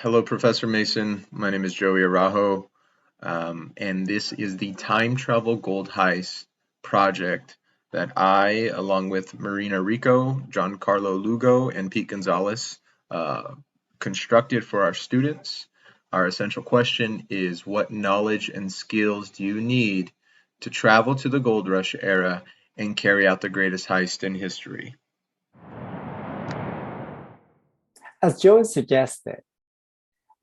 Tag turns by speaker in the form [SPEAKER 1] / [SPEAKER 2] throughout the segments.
[SPEAKER 1] Hello, Professor Mason. My name is Joey Araujo, and this is the Time Travel Gold Heist project that I, along with Marina Rico, Giancarlo Lugo, and Pete Gonzalez, constructed for our students. Our essential question is, what knowledge and skills do you need to travel to the gold rush era and carry out the greatest heist in history?
[SPEAKER 2] As Joey suggested,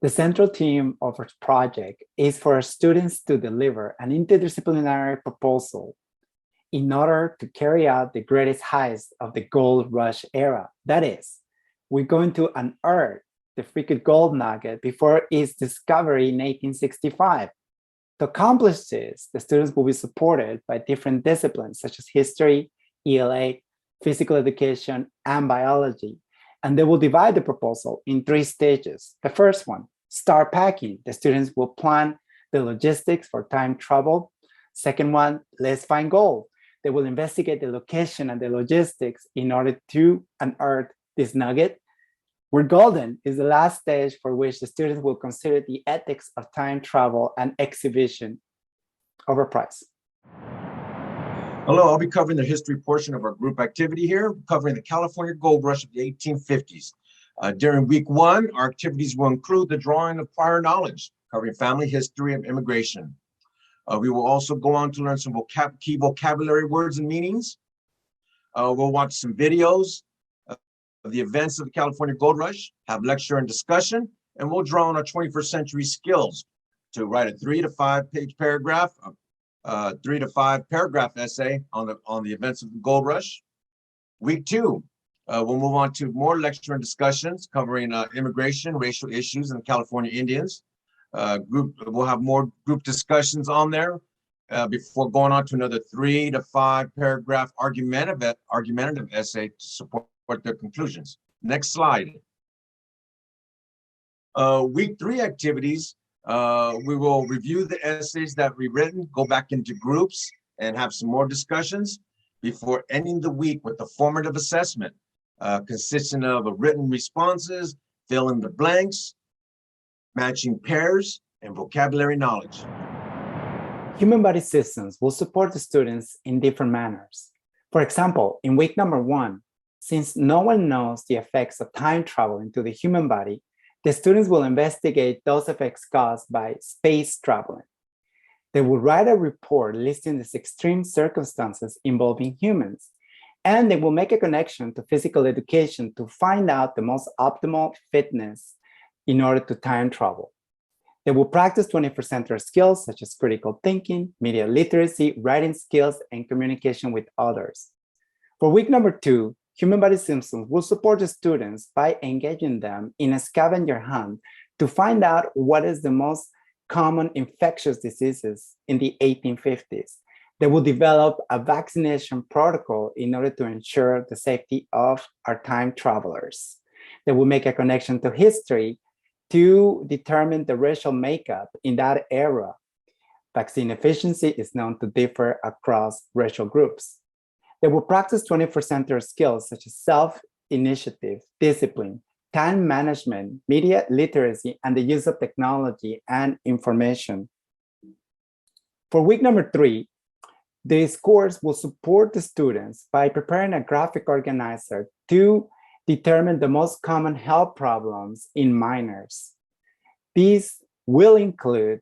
[SPEAKER 2] the central theme of our project is for our students to deliver an interdisciplinary proposal in order to carry out the greatest heist of the gold rush era. That is, we're going to unearth the freaking gold nugget before its discovery in 1865. To accomplish this, the students will be supported by different disciplines such as history, ELA, physical education, and biology. And they will divide the proposal in 3 stages. The first one, start packing. The students will plan the logistics for time travel. Second one, let's find gold. They will investigate the location and the logistics in order to unearth this nugget. Where golden is the last stage, for which the students will consider the ethics of time travel and exhibition over price.
[SPEAKER 3] Hello, I'll be covering the history portion of our group activity here, covering the California gold rush of the 1850s. During week 1, our activities will include the drawing of prior knowledge, covering family history and immigration. We will also go on to learn some key vocabulary words and meanings. We'll watch some videos of the events of the California gold rush, have lecture and discussion, and we'll draw on our 21st century skills to write a 3 to 5 page paragraph, 3 to 5 paragraph essay on the events of the gold rush. Week 2, we'll move on to more lecture and discussions covering immigration, racial issues, and California Indians. We'll have more group discussions on there before going on to another 3 to 5 paragraph argumentative essay to support their conclusions. Next slide. Week 3 activities. We will review the essays that we've written, go back into groups, and have some more discussions before ending the week with a formative assessment consisting of written responses, fill in the blanks, matching pairs, and vocabulary knowledge.
[SPEAKER 2] Human body systems will support the students in different manners. For example, in week number 1, since no one knows the effects of time travel into the human body, the students will investigate those effects caused by space traveling. They will write a report listing these extreme circumstances involving humans, and they will make a connection to physical education to find out the most optimal fitness in order to time travel. They will practice 21st century skills such as critical thinking, media literacy, writing skills, and communication with others. For week number 2, Human Body Systems will support the students by engaging them in a scavenger hunt to find out what is the most common infectious diseases in the 1850s. They will develop a vaccination protocol in order to ensure the safety of our time travelers. They will make a connection to history to determine the racial makeup in that era. Vaccine efficiency is known to differ across racial groups. They will practice 21st century skills such as self-initiative, discipline, time management, media literacy, and the use of technology and information. For week number 3, this course will support the students by preparing a graphic organizer to determine the most common health problems in minors. These will include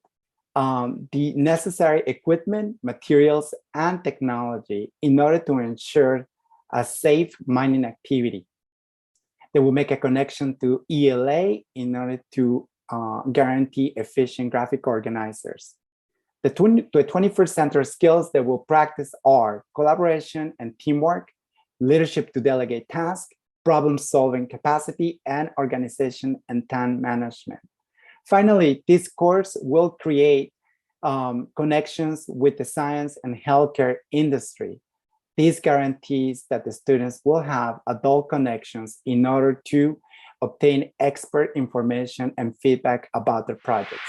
[SPEAKER 2] the necessary equipment, materials, and technology in order to ensure a safe mining activity. They will make a connection to ELA in order to guarantee efficient graphic organizers. The 21st century skills they will practice are collaboration and teamwork, leadership to delegate tasks, problem-solving capacity, and organization and time management. Finally, this course will create connections with the science and healthcare industry. This guarantees that the students will have adult connections in order to obtain expert information and feedback about their projects.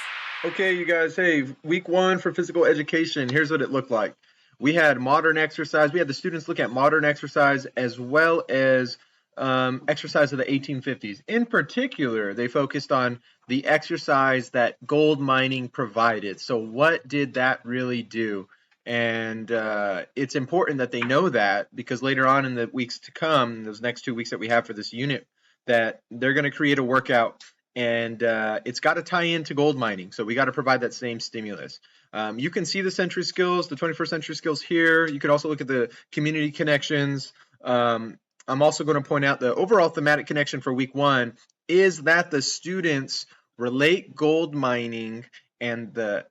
[SPEAKER 1] Okay, you guys, hey, week 1 for physical education, here's what it looked like. we had modern exercise. We had the students look at modern exercise as well as exercise of the 1850s. In particular, they focused on the exercise that gold mining provided. So what did that really do? And it's important that they know that, because later on in the weeks to come, those next 2 weeks that we have for this unit, that they're going to create a workout, and it's got to tie into gold mining. So we got to provide that same stimulus. You can see the century skills, the 21st century skills here. You could also look at the community connections. I'm also going to point out the overall thematic connection for week 1 is that the students relate gold mining and the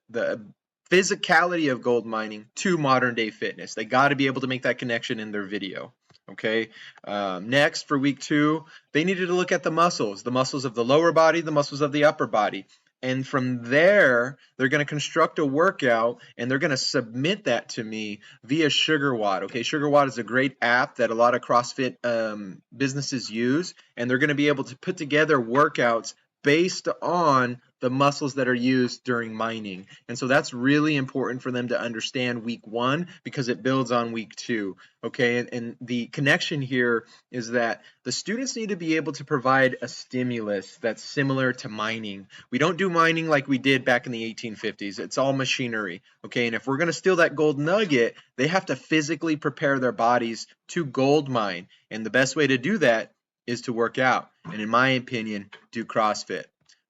[SPEAKER 1] physicality of gold mining to modern day fitness. They got to be able to make that connection in their video. Okay. Next, for week 2, they needed to look at the muscles of the lower body, the muscles of the upper body. And from there, they're going to construct a workout, and they're going to submit that to me via SugarWatt. Okay, SugarWatt is a great app that a lot of CrossFit businesses use, and they're going to be able to put together workouts based on the muscles that are used during mining. And so that's really important for them to understand week 1, because it builds on week 2. Okay, and the connection here is that the students need to be able to provide a stimulus that's similar to mining. We don't do mining like we did back in the 1850s. It's all machinery. Okay, and if we're going to steal that gold nugget, they have to physically prepare their bodies to gold mine. And the best way to do that is to work out. And in my opinion, do CrossFit.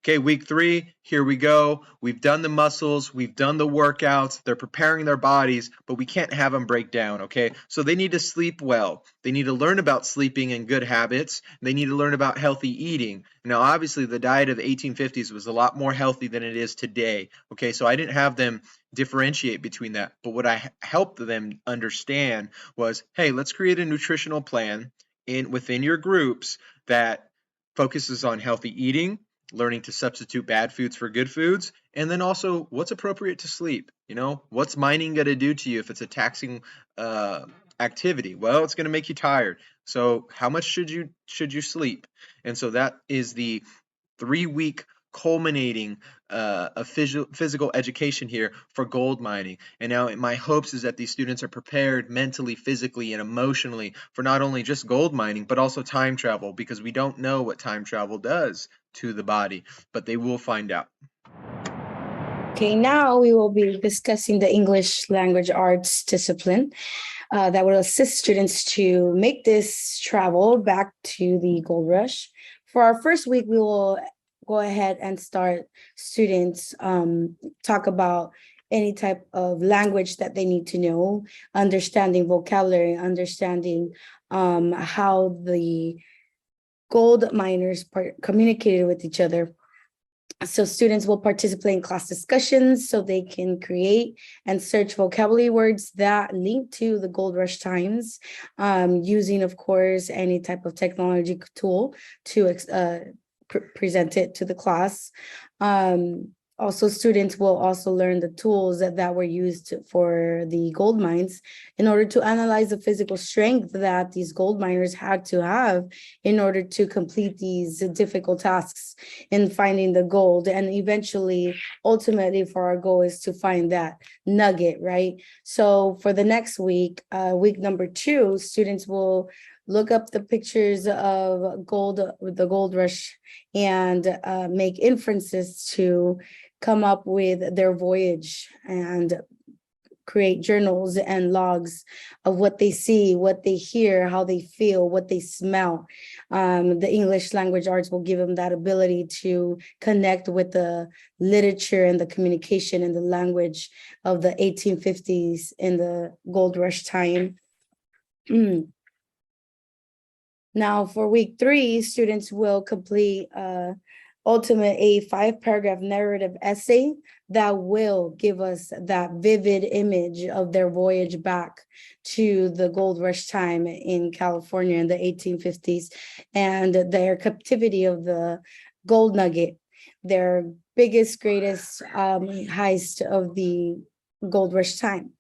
[SPEAKER 1] Okay, week 3, here we go. We've done the muscles, we've done the workouts, they're preparing their bodies, but we can't have them break down, okay? So they need to sleep well. They need to learn about sleeping and good habits. They need to learn about healthy eating. Now, obviously, the diet of the 1850s was a lot more healthy than it is today, okay? So I didn't have them differentiate between that. But what I helped them understand was, hey, let's create a nutritional plan within your groups that focuses on healthy eating, learning to substitute bad foods for good foods, and then also what's appropriate to sleep. You know, what's mining going to do to you if it's a taxing activity? Well, it's going to make you tired. So how much should you sleep? And so that is the 3-week culminating of physical education here for gold mining. And now my hopes is that these students are prepared mentally, physically, and emotionally for not only just gold mining, but also time travel, because we don't know what time travel does to the body, but they will find out.
[SPEAKER 4] Okay, now we will be discussing the English language arts discipline that will assist students to make this travel back to the gold rush. For our first week, we will go ahead and start students talk about any type of language that they need to know, understanding vocabulary, understanding how the gold miners communicated with each other. So students will participate in class discussions so they can create and search vocabulary words that link to the gold rush times, using, of course, any type of technology tool to present it to the class. Also, students will also learn the tools that were used for the gold mines in order to analyze the physical strength that these gold miners had to have in order to complete these difficult tasks in finding the gold. And eventually, ultimately, for our goal is to find that nugget, right? So for the next week, week number 2, students will look up the pictures of the gold rush, and make inferences to come up with their voyage and create journals and logs of what they see, what they hear, how they feel, what they smell. The English language arts will give them that ability to connect with the literature and the communication and the language of the 1850s in the gold rush time. Now, for week 3, students will complete ultimate a 5-paragraph narrative essay that will give us that vivid image of their voyage back to the gold rush time in California in the 1850s and their captivity of the gold nugget, their biggest, greatest heist of the gold rush time.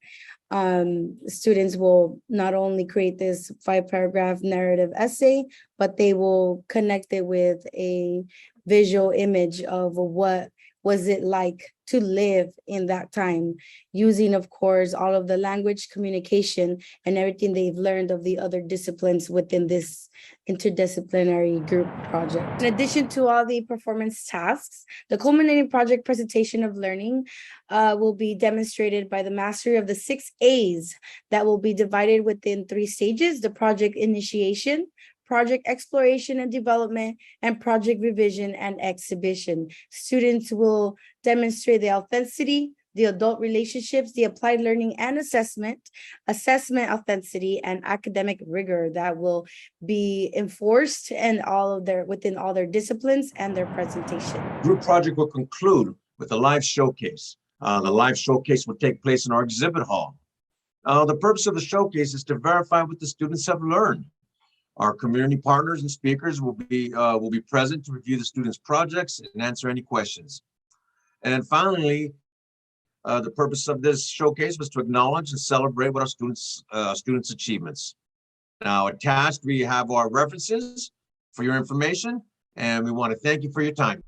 [SPEAKER 4] Students will not only create this 5-paragraph narrative essay, but they will connect it with a visual image of what was it like to live in that time, using, of course, all of the language communication and everything they've learned of the other disciplines within this interdisciplinary group project. In addition to all the performance tasks, the culminating project presentation of learning will be demonstrated by the mastery of the 6 A's that will be divided within 3 stages: the project initiation, project exploration and development, and project revision and exhibition. Students will demonstrate the authenticity, the adult relationships, the applied learning and assessment authenticity, and academic rigor that will be enforced in within all their disciplines and their presentation.
[SPEAKER 3] Group project will conclude with a live showcase. The live showcase will take place in our exhibit hall. The purpose of the showcase is to verify what the students have learned. Our community partners and speakers will be present to review the students' projects and answer any questions. And then finally, the purpose of this showcase was to acknowledge and celebrate what our students' achievements. Now, attached, we have our references for your information, and we want to thank you for your time.